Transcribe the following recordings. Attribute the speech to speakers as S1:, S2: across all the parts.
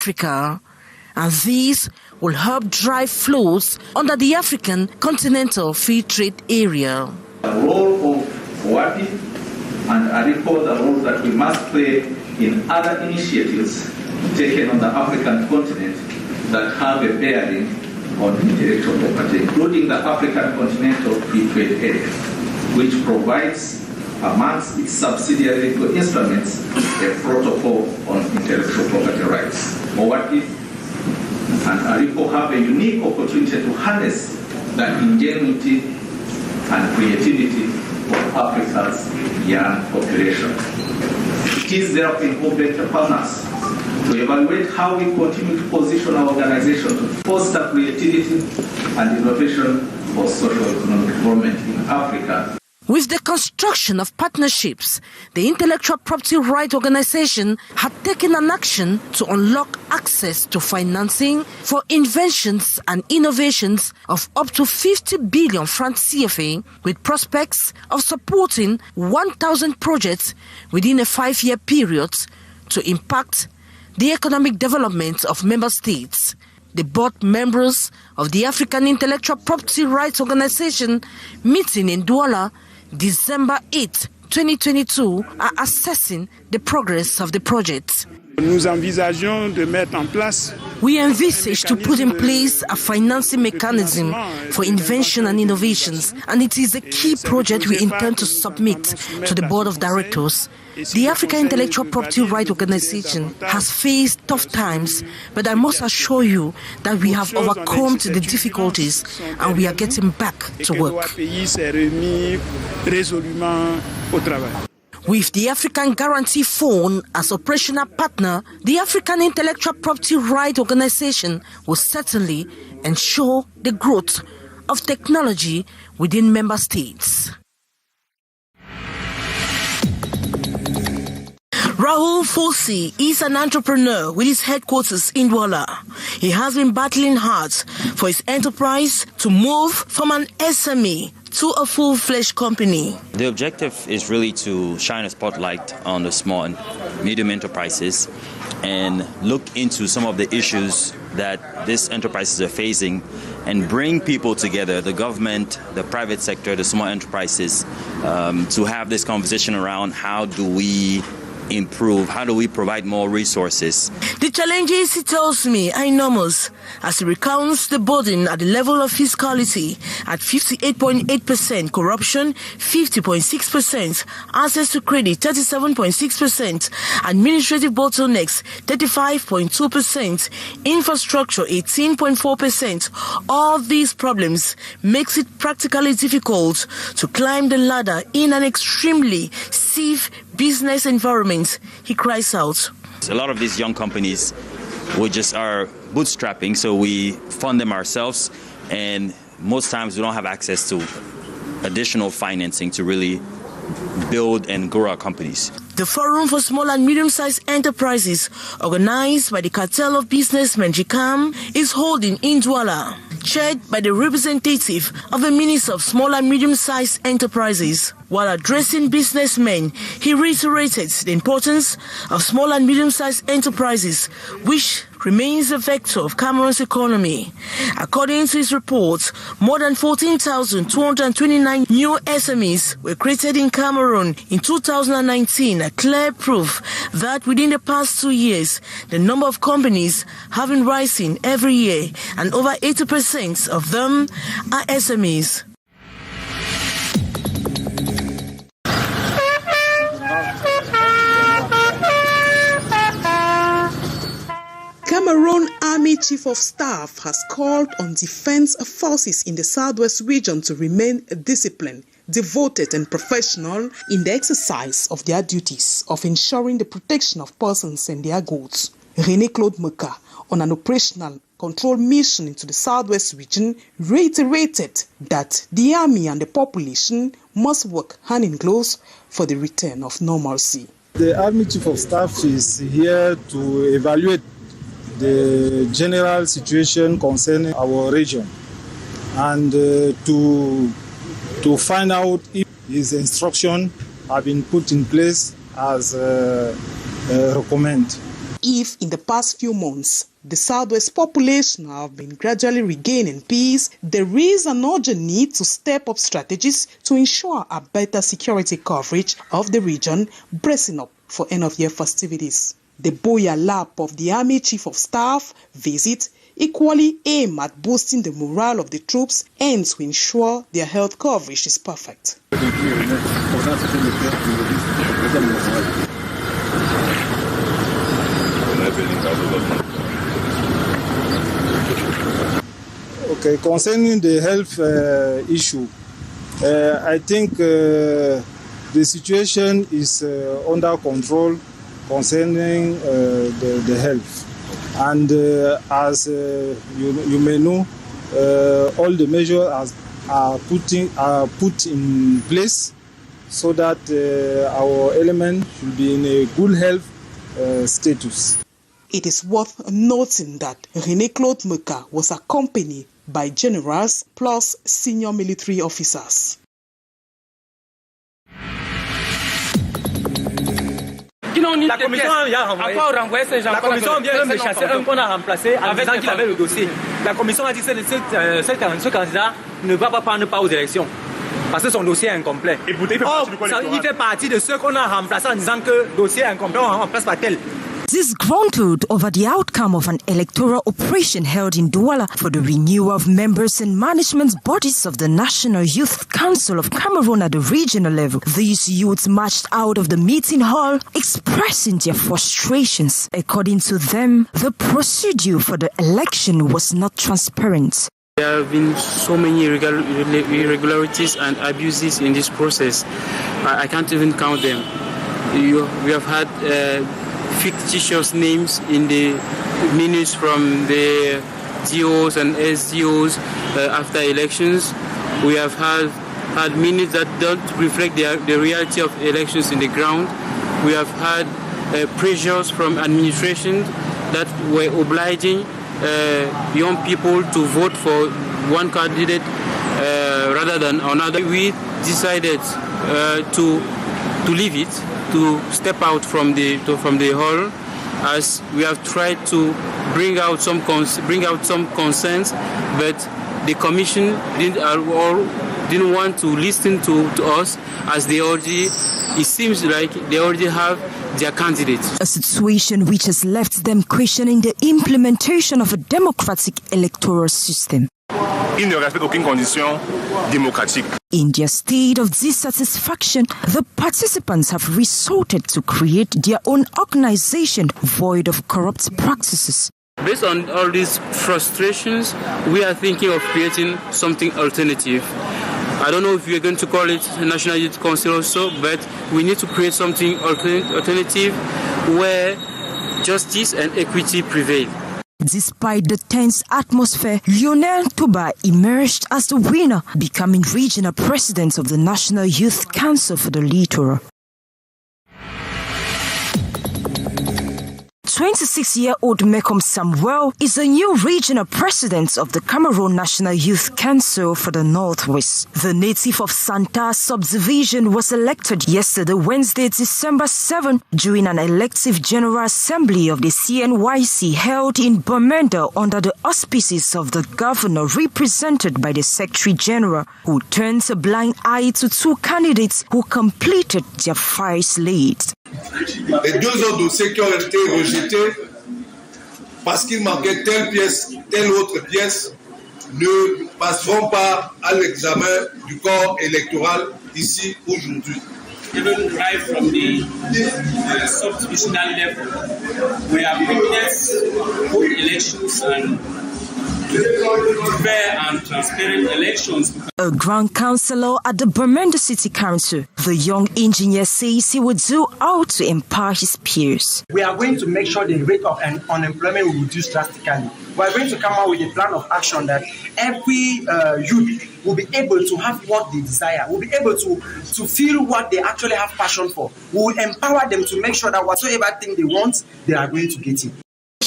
S1: Africa, and these will help drive flows under the African Continental Free Trade Area.
S2: The role of WAPI and ARICO, the role that we must play in other initiatives taken on the African continent that have a bearing on intellectual property, including the African Continental Free Trade Area, which provides, amongst its subsidiary legal instruments, a protocol on intellectual property rights. WAPI and ARICO have a unique opportunity to harness the ingenuity and creativity of Africa's young population. It is therefore incumbent upon us to evaluate how we continue to position our organization to foster creativity and innovation for socio-economic development in Africa.
S1: With the construction of partnerships, the Intellectual Property Rights Organization had taken an action to unlock access to financing for inventions and innovations of up to 50 billion francs CFA, with prospects of supporting 1,000 projects within a 5-year period to impact the economic development of member states. The board members of the African Intellectual Property Rights Organization meeting in Douala December 8, 2022, are assessing the progress of the project. We envisage to put in place a financing mechanism for invention and innovations, and it is a key project we intend to submit to the board of directors. The African Intellectual Property Rights Organization has faced tough times, but I must assure you that we have overcome the difficulties and we are getting back to work. With the African Guarantee Fund as operational partner, the African Intellectual Property Rights Organization will certainly ensure the growth of technology within member states. Rahul Fosi is an entrepreneur with his headquarters in Douala. He has been battling hard for his enterprise to move from an SME to a full-fledged company.
S3: The objective is really to shine a spotlight on the small and medium enterprises and look into some of the issues that these enterprises are facing and bring people together, the government, the private sector, the small enterprises, to have this conversation around how do we improve, how do we provide more resources.
S1: The challenges, he tells me, are enormous as he recounts the burden at the level of fiscality at 58.8%, corruption 50.6%, access to credit 37.6%, administrative bottlenecks 35.2%, infrastructure 18.4%. All these problems makes it practically difficult to climb the ladder in an extremely stiff business environment, he cries out.
S3: A lot of these young companies, we just are bootstrapping, so we fund them ourselves, and most times we don't have access to additional financing to really build and grow our companies.
S1: The Forum for Small and Medium-Sized Enterprises, organized by the Cartel of Businessmen, GCAM, is holding in Douala, chaired by the representative of the Minister of Small and Medium-Sized Enterprises. While addressing businessmen, he reiterated the importance of small and medium-sized enterprises, which remains a vector of Cameroon's economy. According to his report, more than 14,229 new SMEs were created in Cameroon in 2019, a clear proof that within the past 2 years, the number of companies have been rising every year, and over 80% of them are SMEs.
S4: Cameroon Army Chief of Staff has called on defense forces in the Southwest region to remain disciplined, devoted and professional in the exercise of their duties of ensuring the protection of persons and their goods. René Claude Meka, on an operational control mission into the Southwest region, reiterated that the army and the population must work hand in glove for the return of normalcy.
S5: The Army Chief of Staff is here to evaluate the general situation concerning our region and to find out if his instructions have been put in place as recommended.
S4: If in the past few months, the Southwest population have been gradually regaining peace, there is an urgent need to step up strategies to ensure a better security coverage of the region, bracing up for end-of-year festivities. The Boya lap of the Army Chief of Staff visit equally aim at boosting the morale of the troops and to ensure their health coverage is perfect.
S5: Okay, concerning the health issue, I think the situation is under control concerning the health. And as you may know, all the measures are put in place so that our element should be in a good health status.
S4: It is worth noting that René Claude Meka was accompanied by generals plus senior military officers.
S6: La commission a renvoyé ces gens. La commission vient de chasser un qu'on a remplacé en disant qu'il avait le dossier. La commission a dit que ce candidat ne va pas prendre part aux élections parce que son dossier est incomplet. Il fait partie de ceux qu'on a remplacés en disant que le dossier est incomplet, on remplace par tel.
S7: Disgruntled over the outcome of an electoral operation held in Douala for the renewal of members and management bodies of the National Youth Council of Cameroon at the regional level, these youths marched out of the meeting hall expressing their frustrations. According to them, the procedure for the election was not transparent.
S8: There have been so many irregularities and abuses in this process. I can't even count them. We have had fictitious names in the minutes from the DOs and SDOs after elections. We have had minutes that don't reflect the reality of elections in the ground. We have had pressures from administration that were obliging young people to vote for one candidate rather than another. We decided to leave it, to step out from the hall, as we have tried to bring out some concerns, but the commission didn't want to listen to us, as it seems like they already have their candidates.
S7: A situation which has left them questioning the implementation of a democratic electoral system.
S9: Ils ne respectent aucune condition démocratique.
S7: In their state of dissatisfaction, the participants have resorted to create their own organization void of corrupt practices.
S8: Based on all these frustrations, we are thinking of creating something alternative. I don't know if we're going to call it National Youth Council also, but we need to create something alternative where justice and equity prevail.
S7: Despite the tense atmosphere, Lionel Touba emerged as the winner, becoming regional president of the National Youth Council for the Littoral. 26-year-old Mekom Samuel is the new regional president of the Cameroon National Youth Council for the Northwest. The native of Santa subdivision was elected yesterday, Wednesday, December 7, during an elective general assembly of the CNYC held in Bamenda under the auspices of the governor, represented by the Secretary General, who turned a blind eye to two candidates who completed their first lead.
S10: Les deux autres dossiers qui ont été rejetés parce qu'il manquait telle pièce, telle autre pièce, ne passeront pas à l'examen du corps électoral ici aujourd'hui.
S11: Even right from the sub-divisional level, we have witnessed good elections and fair and transparent elections.
S7: A Grand Councillor at the Bamenda City Council, the young engineer says he would do all to empower his peers.
S12: We are going to make sure the rate of unemployment will reduce drastically. We are going to come out with a plan of action that every youth will be able to have what they desire, will be able to feel what they actually have passion for. We will empower them to make sure that whatsoever thing they want, they are going to get it.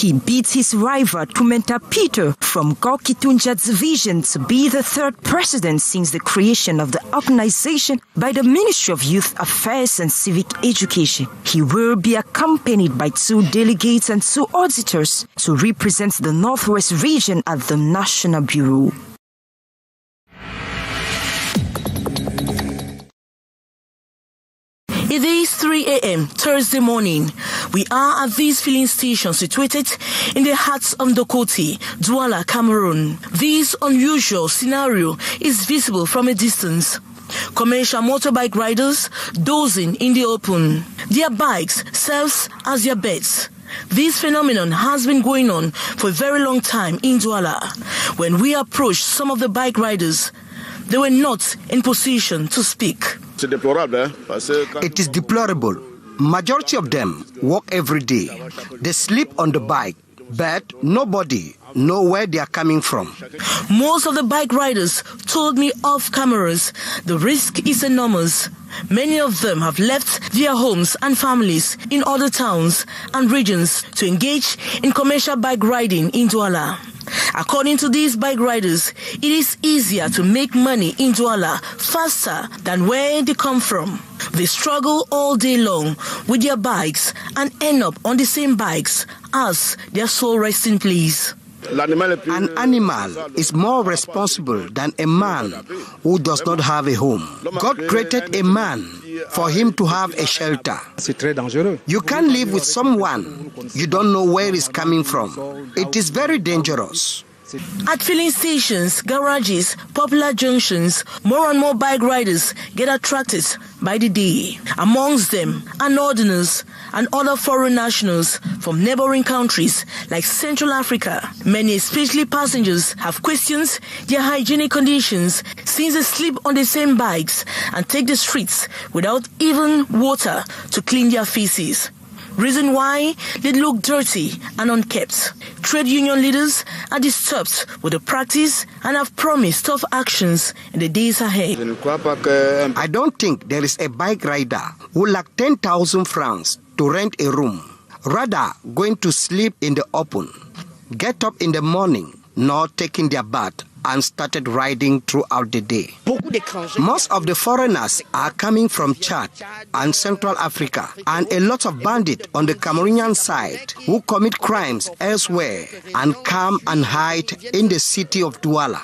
S7: Gorky beat his rival Tumenta Peter from Gorky Tunjat's vision to be the third president since the creation of the organization by the Ministry of Youth Affairs and Civic Education. He will be accompanied by 2 delegates and 2 auditors to represent the Northwest region at the National Bureau.
S1: It is 3 a.m. Thursday morning. We are at this filling station situated in the heart of Dokoti, Douala, Cameroon. This unusual scenario is visible from a distance. Commercial motorbike riders dozing in the open. Their bikes serve as their beds. This phenomenon has been going on for a very long time in Douala. When we approached some of the bike riders, they were not in position to speak.
S13: It is deplorable. Majority of them walk every day. They sleep on the bike, but nobody knows where they are coming from.
S1: Most of the bike riders told me off cameras the risk is enormous. Many of them have left their homes and families in other towns and regions to engage in commercial bike riding in Douala. According to these bike riders, it is easier to make money in Douala faster than where they come from. They struggle all day long with their bikes and end up on the same bikes as their sole resting place.
S13: An animal is more responsible than a man who does not have a home. God created a man for him to have a shelter. You can't live with someone you don't know where he's coming from. It is very dangerous.
S1: At filling stations, garages, popular junctions, more and more bike riders get attracted by the day. Amongst them are northerners and other foreign nationals from neighboring countries like Central Africa. Many, especially passengers, have questioned their hygienic conditions since they sleep on the same bikes and take the streets without even water to clean their faces. Reason why they look dirty and unkept. Trade union leaders are disturbed with the practice and have promised tough actions in the days ahead.
S13: I don't think there is a bike rider who lacks 10,000 francs to rent a room. Rather, going to sleep in the open, get up in the morning, not taking their bath, and started riding throughout the day. Most of the foreigners are coming from Chad and Central Africa, and a lot of bandits on the Cameroonian side who commit crimes elsewhere and come and hide in the city of Douala.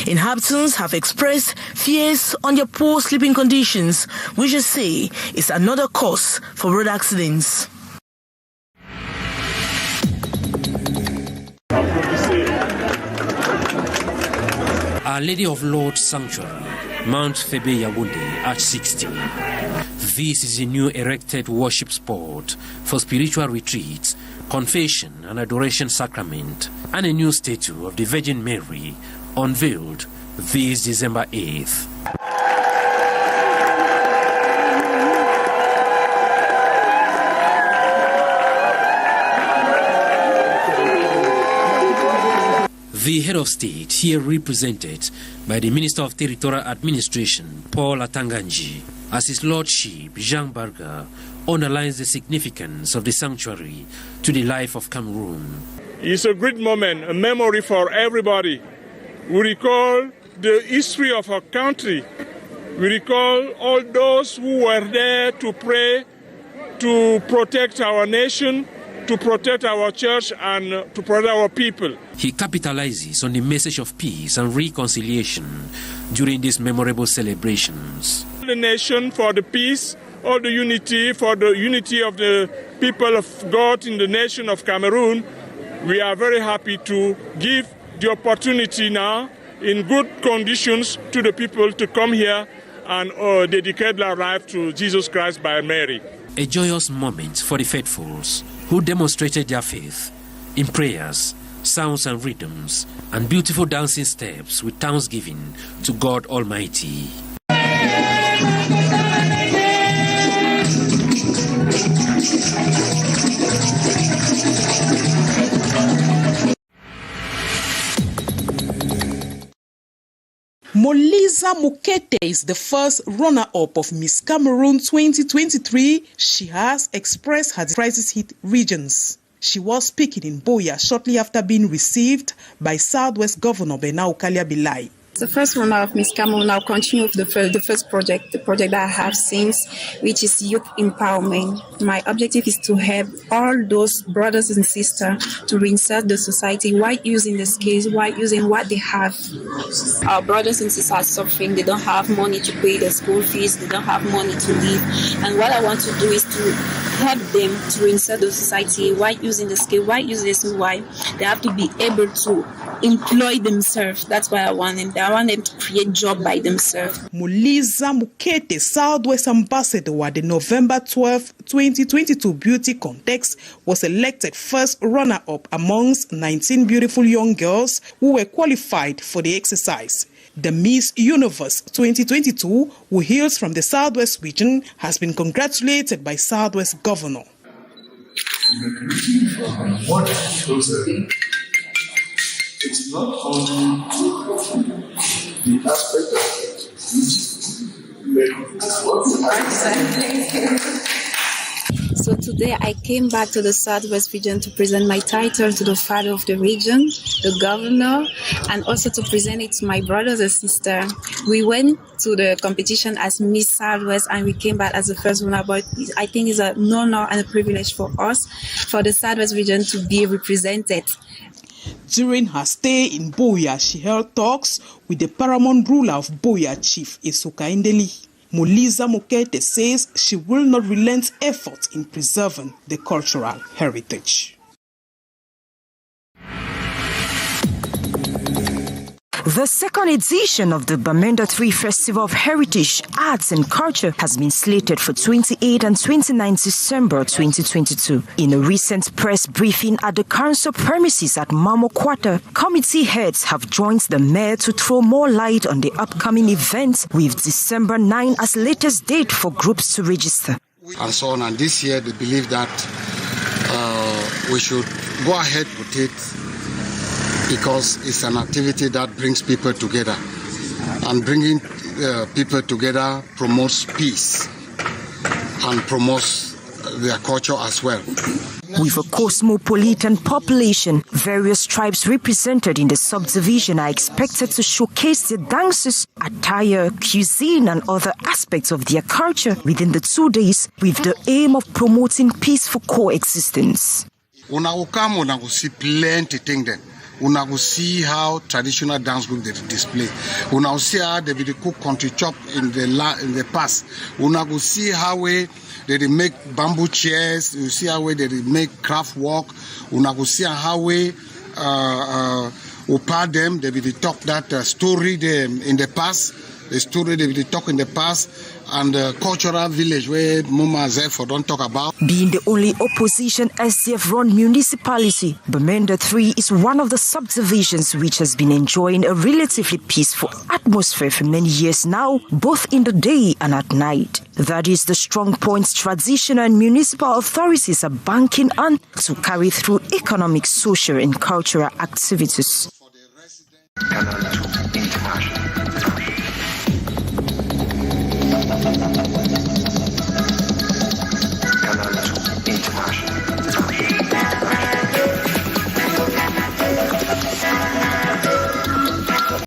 S1: Inhabitants have expressed fears on their poor sleeping conditions, which they say is another cause for road accidents.
S14: Our Lady of Lord's Sanctuary, Mount Febe Yawunde, Arch 60. This is a new erected worship spot for spiritual retreats, confession and adoration sacrament, and a new statue of the Virgin Mary unveiled this December 8th. The head of state, here represented by the Minister of Territorial Administration, Paul Atanganji, as His Lordship, Jean Barga, underlines the significance of the sanctuary to the life of Cameroon.
S15: It's a great moment, a memory for everybody. We recall the history of our country. We recall all those who were there to pray, to protect our nation, to protect our church and to protect our people.
S14: He capitalizes on the message of peace and reconciliation during these memorable celebrations.
S15: The nation for the peace, all the unity, for the unity of the people of God in the nation of Cameroon. We are very happy to give the opportunity now in good conditions to the people to come here and dedicate their life to Jesus Christ by Mary.
S14: A joyous moment for the faithfuls who demonstrated their faith in prayers, sounds and rhythms, and beautiful dancing steps with thanksgiving to God Almighty.
S4: Molisa Mukete is the first runner-up of Miss Cameroon 2023. She has expressed her crisis-hit regions. She was speaking in Boya shortly after being received by Southwest Governor Benau Kaliabilai.
S16: The first runner of Miss Cameroon. I'll continue with the first project, the project that I have since, which is youth empowerment. My objective is to help all those brothers and sisters to reinsert the society while using the skills, while using what they have. Our brothers and sisters are suffering. They don't have money to pay the school fees. They don't have money to live. And what I want to do is to help them to reinsert the society while using the skill, while using the skill, while they have to be able to employ themselves. That's why I want them. I want them to create job by themselves.
S4: Molisa Mukete, Southwest Ambassador at the November 12, 2022 beauty contest, was elected first runner-up amongst 19 beautiful young girls who were qualified for the exercise. The Miss Universe 2022, who hails from the Southwest region, has been congratulated by Southwest Governor.
S17: It's not only the aspect of
S16: So today I came back to the Southwest region to present my title to the father of the region, the governor, and also to present it to my brothers and sisters. We went to the competition as Miss Southwest and we came back as the first runner, but I think it's an honor and a privilege for us, for the Southwest region to be represented.
S4: During her stay in Boya, she held talks with the paramount ruler of Boya, Chief Esoka Ndeli. Molisa Mukete says she will not relent efforts in preserving the cultural heritage.
S7: The second edition of the Bamenda 3 Festival of Heritage, Arts and Culture has been slated for 28 and 29 December 2022. In a recent press briefing at the council premises at Mamo Quarter, committee heads have joined the mayor to throw more light on the upcoming event, with December 9 as latest date for groups to register.
S18: And so on, and this year they believe that we should go ahead with it, because it's an activity that brings people together, and bringing people together promotes peace and promotes their culture as well.
S7: With a cosmopolitan population, various tribes represented in the subdivision are expected to showcase their dances, attire, cuisine and other aspects of their culture within the 2 days, with the aim of promoting peaceful coexistence.
S18: Una will come, una will see plenty things then. Una will see how traditional dance group they display. Una will see how they cook country chop in the past. Una will see how they make bamboo chairs. You see how they make craft work. Una will see how we part them. They will talk that story in the past. The story they will talk in the past, and the cultural village where Muma Zephyr don't talk about.
S7: Being the only opposition SDF-run municipality, Bamenda 3 is one of the subdivisions which has been enjoying a relatively peaceful atmosphere for many years now, both in the day and at night. That is the strong points traditional and municipal authorities are banking on to carry through economic, social and cultural activities.
S19: Canal International.